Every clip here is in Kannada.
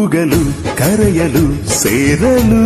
ಕೂಗಲು ಕರೆಯಲು ಸೇರಲು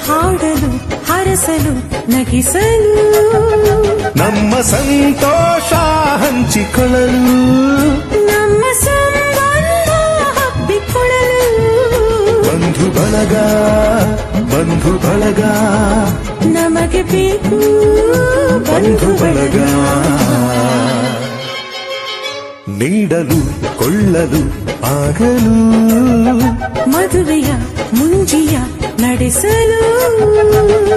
ಹಾಡಲು ಹರಸಲು ನಗಿಸಲು ನಮ್ಮ ಸಂತೋಷ ಹಂಚಿಕೊಳ್ಳಲು ನಮ್ಮ ಸಂಬಂಧ ಹಬ್ಬಿಕೊಳ್ಳಲು ಬಂಧು ಬಳಗ ಬಂಧು ಬಳಗ ನಮಗೆ ಬೇಕು ಬಂಧು ಬಳಗ ನೀಡಲು ಕೊಳ್ಳಲು ಆಗಲು ಮದುವೆಯ ಮುಂಜಿಯ ನಡೆಸಲು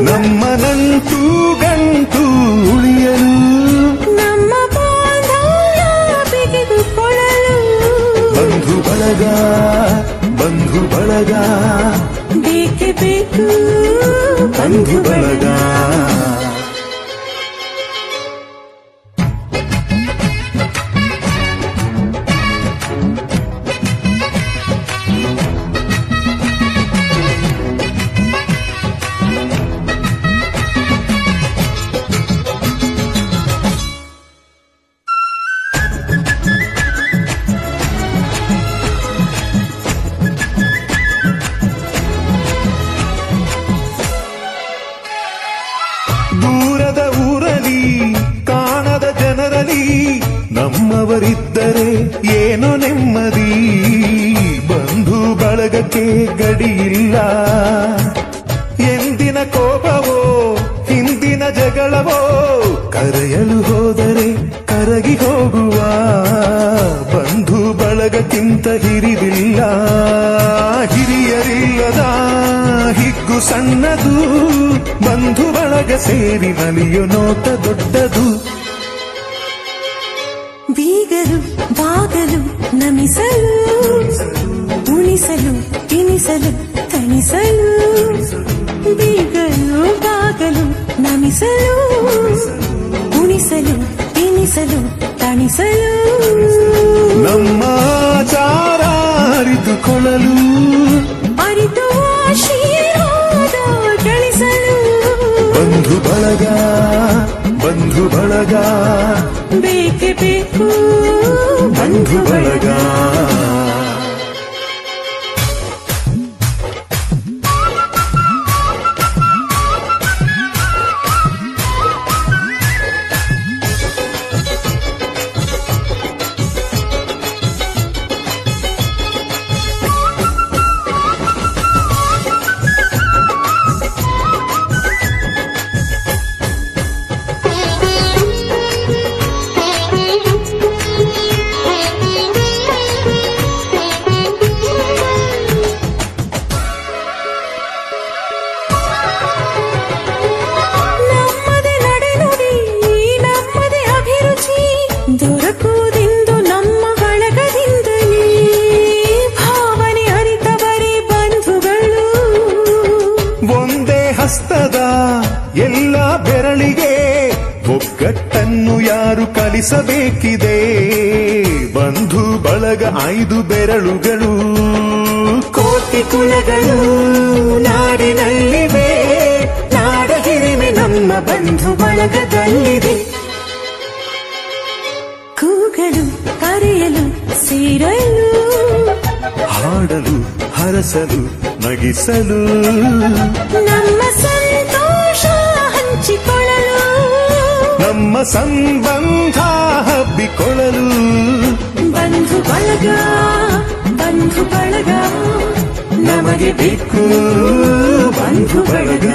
ನಮ್ಮ ನಂಟು ಗಂಟು ಉಳಿಯಲು ನಮ್ಮ ಬಾಂಧವ್ಯ ಬಿಗಿದುಕೊಳ್ಳಲು ಬಂಧು ಬಳಗ ಬಂಧು ಬಳಗ ಬೇಕೇ ಬೇಕು ಬಂಧು ಬಳಗ ದೂರದ ಊರಲಿ ಕಾಣದ ಜನರಲಿ ನಮ್ಮವರಿದ್ದರೆ ಏನೋ ನೆಮ್ಮದಿ ಬಂಧು ಬಳಗಕ್ಕೆ ಗಡಿಯಿಲ್ಲ ಎಂದಿನ ಕೋಪವೋ ಹಿಂದಿನ ಜಗಳವೋ ಕರೆಯಲು ಹೋದರೆ ಕರಗಿ ಹೋಗುವ ಬಂಧು ಬಳಗಕ್ಕಿಂತ ಹಿರಿದಿಲ್ಲ ಹಿರಿಯರಿಲ್ಲದ ಹಿಗ್ಗು ಸಣ್ಣದು ಬಂಧು ಬಳಗ ಸೇರಿ ನಲಿಯೋ ನೋಟ ದೊಡ್ಡದು ಬೀಗಲು ಬಾಗಲು ನಮಿಸಲು ಉಣಿಸಲು ತಿನಿಸಲು ತಣಿಸಲು ಬೀಗಲು ಬಾಗಲು ನಮಿಸಲು ಉಣಿಸಲು ತಿನಿಸಲು ತಣಿಸಲು ನಮ್ಮ ಆಚಾರ ಅರಿತುಕೊಳ್ಳಲು ಅರಿತು ಆಶೀರ್ವಾದ ಗಳಿಸಲು ಬಂಧು ಬಳಗ ಬಂಧು ಬಳಗ ಬೇಕೇ ಬೇಕು ಬಂಧು ಬಳಗ ನಮ್ಮದೇ ನಡೆನುಡಿ ನಮ್ಮದೇ ಅಭಿರುಚಿ ದೊರಕುವುದೆಂದು ನಮ್ಮ ಬಳಗದಿಂದಲೇ ಭಾವನೆ ಅರಿತವರೇ ಬಂಧುಗಳು ಒಂದೇ ಹಸ್ತದ ಎಲ್ಲ ಬೆರಳಿಗೆ ಒಗ್ಗಟ್ಟನ್ನು ಯಾರು ಕಲಿಸಬೇಕಿದೆ ಬಂಧು ಬಳಗ 5 ಬೆರಳುಗಳು ಕೋಟಿ ಕುಲಗಳು ನಾಡಿನಲ್ಲಿವೆ ನಾಡ ಹಿರಿಮೆ ನಮ್ಮ ಬಂಧು ಬಳಗದಲ್ಲಿದೆ ಕೂಗಲು ಕರೆಯಲು ಸೇರಲು ಹಾಡಲು ಹರಸಲು ನಗಿಸಲು ನಮ್ಮ ಸಂತೋಷ ಹಂಚಿಕೊಳ್ಳಲು ನಮ್ಮ ಸಂಬಂಧ ಹಬ್ಬಿಕೊಳ್ಳಲು ಬಂಧು ಬಳಗ ನಮಗೆ ಬೇಕು ಬಂಧು ಬಳಗ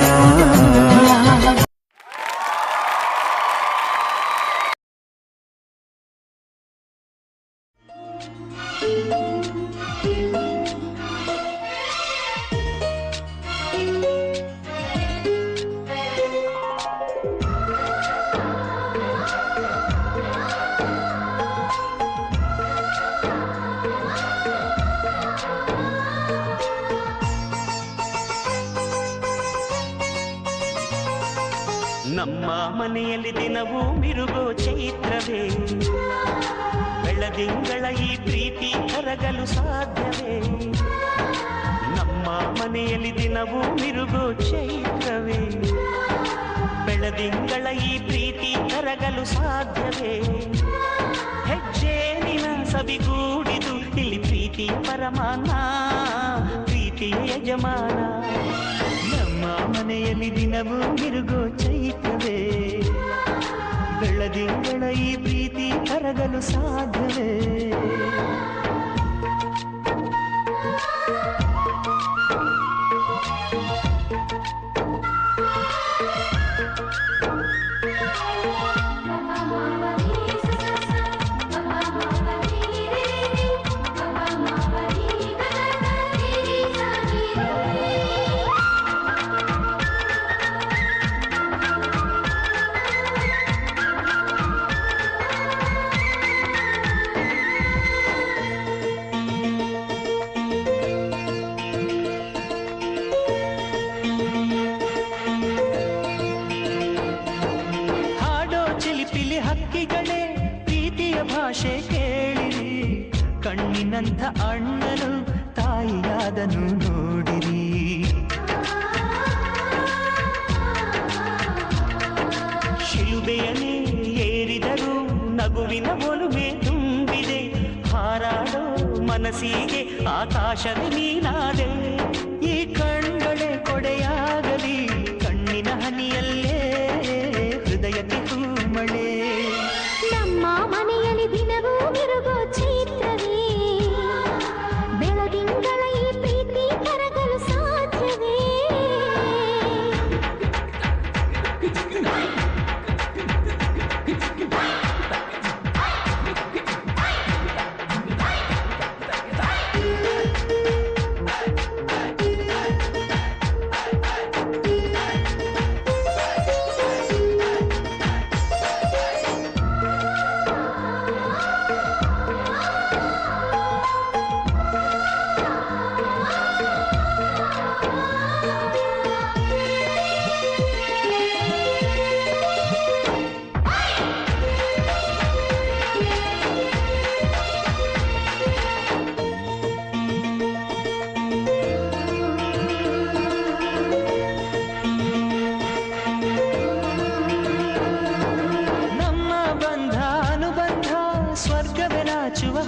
ನಮ್ಮ ಮನೆಯಲ್ಲಿ ದಿನವೂ ಮಿರುಗೋ ಚೈತ್ರವೇ ಬೆಳದಿಂಗಳ ಈ ಪ್ರೀತಿ ಕರಗಲು ಸಾಧ್ಯವೇ ನಮ್ಮ ಮನೆಯಲ್ಲಿ ದಿನವೂ ಮಿರುಗೋ ಚೈತ್ರವೇ ಬೆಳದಿಂಗಳ ಈ ಪ್ರೀತಿ ಕರಗಲು ಸಾಧ್ಯವೇ ಹೆಜ್ಜೇನಿನ ಸವಿಗೂಡಿದು ಇಲ್ಲಿ ಪ್ರೀತಿಯ ಪರಮಾನ, ಪ್ರೀತಿಯ ಯಜಮಾನ. ನಮ್ಮ ಮನೆಯಲ್ಲಿ ದಿನವೂ ಮಿರುಗೋ ಚೈತ್ರವೇ, ಬೆಳದಿಂಗಳ ಈ ಪ್ರೀತಿ ಕರಗಲು ಸಾಧ್ಯವೇ? ಹಕ್ಕಿಗಳೇ ಪ್ರೀತಿಯ ಭಾಷೆ ಕೇಳಿರಿ, ಕಣ್ಣಿನಂಥ ಅಣ್ಣನು ತಾಯಿಯಾದನು ನೋಡಿರಿ. ಶಿಲುಬೆಯನ್ನೇ ಏರಿದರೂ ನಗುವಿನ ಒಲುಮೆ ತುಂಬಿದೆ, ಹಾರಾಡೋ ಮನಸ್ಸಿಗೆ ಆಕಾಶವೇ ನೀನಾದೆ. ಈ ಕಣ್ಗಳೇ ಕೊಡೆಯಾಗಲಿ, ಕಣ್ಣಿನ ಹನಿಯಲ್ಲೇ ಹೃದಯಕ್ಕೆ ತೂಮಳೆ. ನಮ್ಮ ಮನೆಯಲ್ಲಿ ದಿನವೂ ಮಿರುಗೋ ಚೈತ್ರವೇ, ಬೆಳದಿಂಗಳ ಈ ಪ್ರೀತಿ ಕರಗಲು ಸಾಧ್ಯವೇ?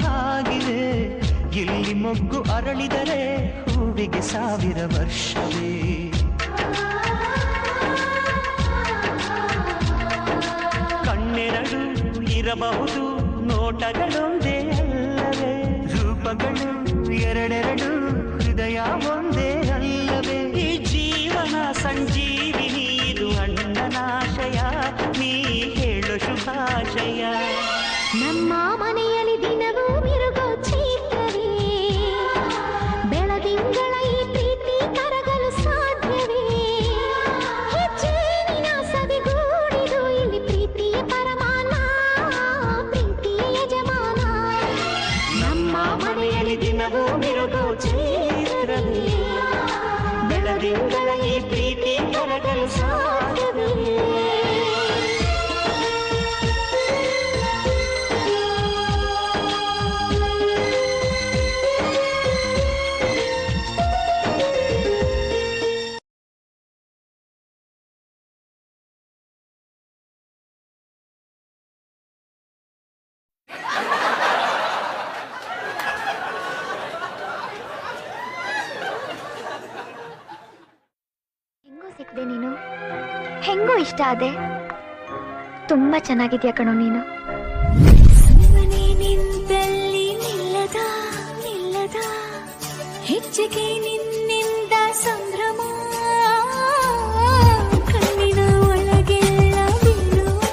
ಹಾಗಿದೆ ಇಲ್ಲಿ ಮೊಗ್ಗು ಅರಳಿದರೆ ಹೂವಿಗೆ 1000 ವರ್ಷವೇ. ಕಣ್ಣೆರಡು ಇರಬಹುದು ನೋಟಗಳೊಂದೇ ಅಲ್ಲವೇ, ರೂಪಗಳು ಎರಡೆರಡು ಹೃದಯ ಒಂದೇ ಅಲ್ಲವೇ. ಈ ಜೀವನ ಸಂಜೀವಿನಿ ಇದು ಅಣ್ಣನಾಶಯ, ನೀ ಹೇಳು ಶುಭಾಶಯ. ನಮ್ಮ ಮನೆಯಲ್ಲಿ ದಿನವೂ ಮಿರುಗೋ ಚೈತ್ರವೇ, ಬೆಳದಿಂಗಳ ಈ ಪ್ರೀತಿ ಕರಗಲು ಸಾಧ್ಯವೇ? ಹೆಜ್ಜೇನಿನ ಸವಿಗೂಡಿದು ಇಲ್ಲಿ ಪ್ರೀತಿಯ ಪರಮಾನ, ಪ್ರೀತಿಯ ಯಜಮಾನ. ನಮ್ಮ ಮನೆಯಲ್ಲಿ ದಿನವೂ ಮಿರುಗೋ ಚೈತ್ರವೇ, ಬೆಳದಿಂಗಳ ಈ ಪ್ರೀತಿ ಕರಗಲು ಸಾಧ್ಯವೇ? ಸಿಕ್ದೆ ನೀನು, ಹೆಂಗೋ ಇಷ್ಟ ಆದೆ. ತುಂಬಾ ಚೆನ್ನಾಗಿದ್ಯಾ ಕಣೋ ನೀನು. ಸುಮ್ಮನೆ ನಿಂತಲ್ಲಿ ನಿಲ್ಲದ ನಿಲ್ಲದ ಹೆಚ್ಚಿಗೆ ನಿನ್ನಿಂದ ಸಂಭ್ರಮ, ಕಣ್ಣಿನ ಒಳಗೆಲ್ಲ ಬೀಳುವ.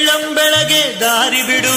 ಬೆಳ್ಳಂಬೆಳಗ್ಗೆ ದಾರಿ ಬಿಡು